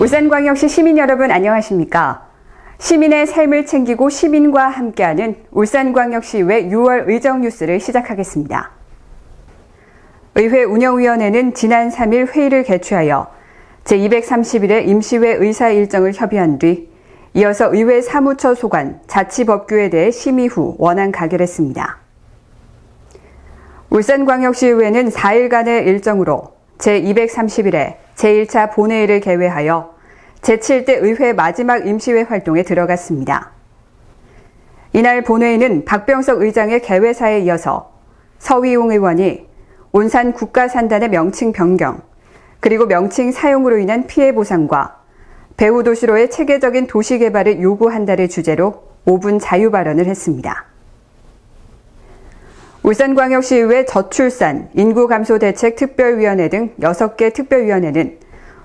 울산광역시 시민 여러분 안녕하십니까? 시민의 삶을 챙기고 시민과 함께하는 울산광역시의회 6월 의정 뉴스를 시작하겠습니다. 의회 운영위원회는 지난 3일 회의를 개최하여 제231회 임시회 의사 일정을 협의한 뒤 이어서 의회 사무처 소관, 자치법규에 대해 심의 후 원안 가결했습니다. 울산광역시의회는 4일간의 일정으로 제231회 제1차 본회의를 개회하여 제7대 의회 마지막 임시회 활동에 들어갔습니다. 이날 본회의는 박병석 의장의 개회사에 이어서 서위용 의원이 온산 국가산단의 명칭 변경, 그리고 명칭 사용으로 인한 피해 보상과 배후도시로의 체계적인 도시개발을 요구한다를 주제로 5분 자유 발언을 했습니다. 울산광역시의회 저출산, 인구감소대책특별위원회 등 6개 특별위원회는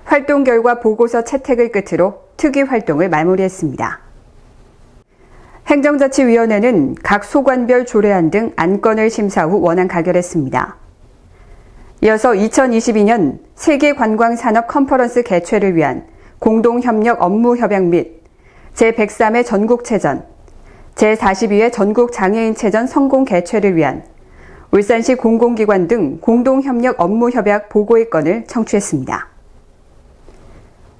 활동 결과 보고서 채택을 끝으로 특위 활동을 마무리했습니다. 행정자치위원회는 각 소관별 조례안 등 안건을 심사 후 원안 가결했습니다. 이어서 2022년 세계관광산업 컨퍼런스 개최를 위한 공동협력 업무협약 및 제103회 전국체전, 제42회 전국장애인체전 성공 개최를 위한 울산시 공공기관 등 공동협력 업무협약 보고의 건을 청취했습니다.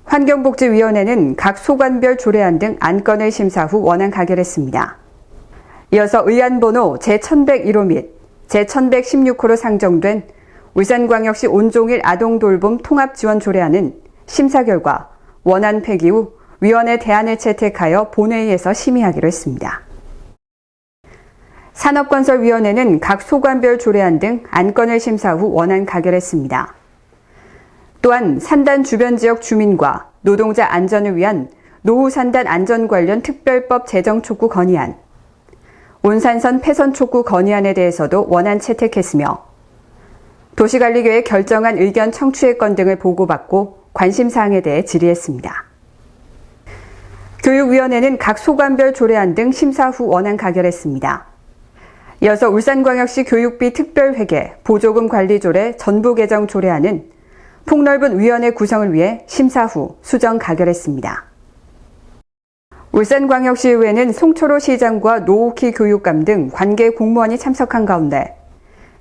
환경복지위원회는 각 소관별 조례안 등 안건을 심사 후 원안 가결했습니다. 이어서 의안번호 제1101호 및 제1116호로 상정된 울산광역시 온종일 아동돌봄 통합지원 조례안은 심사 결과 원안 폐기 후 위원회 대안을 채택하여 본회의에서 심의하기로 했습니다. 산업건설위원회는 각 소관별 조례안 등 안건을 심사 후 원안 가결했습니다. 또한 산단 주변 지역 주민과 노동자 안전을 위한 노후 산단 안전 관련 특별법 제정 촉구 건의안, 온산선 폐선 촉구 건의안에 대해서도 원안 채택했으며 도시관리계획 결정안 의견 청취의 건 등을 보고받고 관심사항에 대해 질의했습니다. 교육위원회는 각 소관별 조례안 등 심사 후 원안 가결했습니다. 이어서 울산광역시 교육비 특별회계 보조금 관리조례 전부 개정 조례안은 폭넓은 위원회 구성을 위해 심사 후 수정 가결했습니다. 울산광역시의회는 송철호 시장과 노옥희 교육감 등 관계 공무원이 참석한 가운데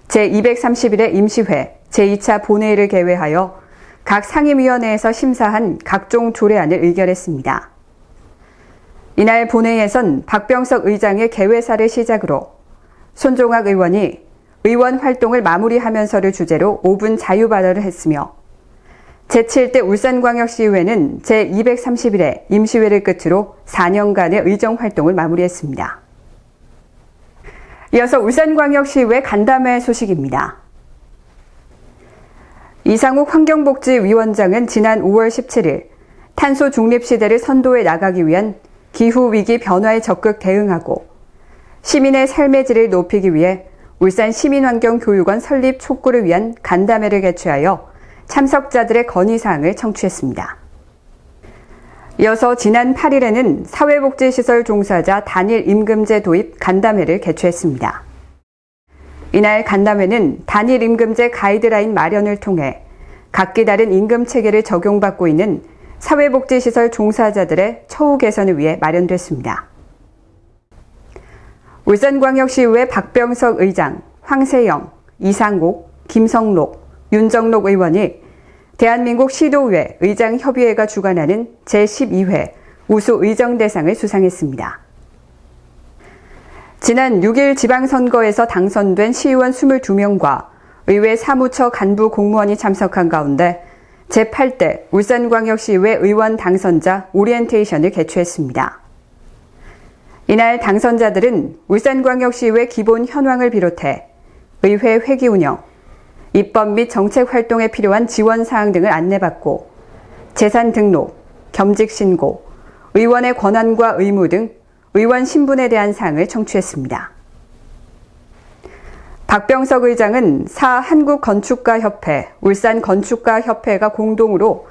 제231회 임시회 제2차 본회의를 개회하여 각 상임위원회에서 심사한 각종 조례안을 의결했습니다. 이날 본회의에선 박병석 의장의 개회사를 시작으로 손종학 의원이 의원 활동을 마무리하면서를 주제로 5분 자유 발언을 했으며 제7대 울산광역시의회는 제231회 임시회를 끝으로 4년간의 의정 활동을 마무리했습니다. 이어서 울산광역시의회 간담회 소식입니다. 이상욱 환경복지위원장은 지난 5월 17일 탄소 중립 시대를 선도해 나가기 위한 기후위기 변화에 적극 대응하고 시민의 삶의 질을 높이기 위해 울산 시민환경교육원 설립 촉구를 위한 간담회를 개최하여 참석자들의 건의사항을 청취했습니다. 이어서 지난 8일에는 사회복지시설 종사자 단일 임금제 도입 간담회를 개최했습니다. 이날 간담회는 단일 임금제 가이드라인 마련을 통해 각기 다른 임금 체계를 적용받고 있는 사회복지시설 종사자들의 처우 개선을 위해 마련됐습니다. 울산광역시의회 박병석 의장, 황세영, 이상옥, 김성록, 윤정록 의원이 대한민국 시도의회 의장협의회가 주관하는 제12회 우수 의정대상을 수상했습니다. 지난 6일 지방선거에서 당선된 시의원 22명과 의회 사무처 간부 공무원이 참석한 가운데 제8대 울산광역시의회 의원 당선자 오리엔테이션을 개최했습니다. 이날 당선자들은 울산광역시의회 기본 현황을 비롯해 의회 회기 운영, 입법 및 정책 활동에 필요한 지원 사항 등을 안내받고 재산 등록, 겸직 신고, 의원의 권한과 의무 등 의원 신분에 대한 사항을 청취했습니다. 박병석 의장은 한국건축가협회, 울산건축가협회가 공동으로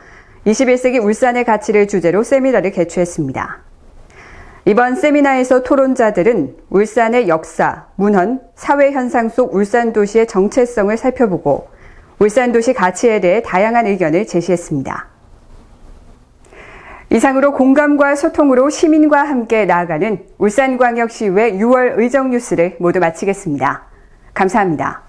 21세기 울산의 가치를 주제로 세미나를 개최했습니다. 이번 세미나에서 토론자들은 울산의 역사, 문헌, 사회 현상 속 울산 도시의 정체성을 살펴보고 울산 도시 가치에 대해 다양한 의견을 제시했습니다. 이상으로 공감과 소통으로 시민과 함께 나아가는 울산광역시의회 6월 의정 뉴스를 모두 마치겠습니다. 감사합니다.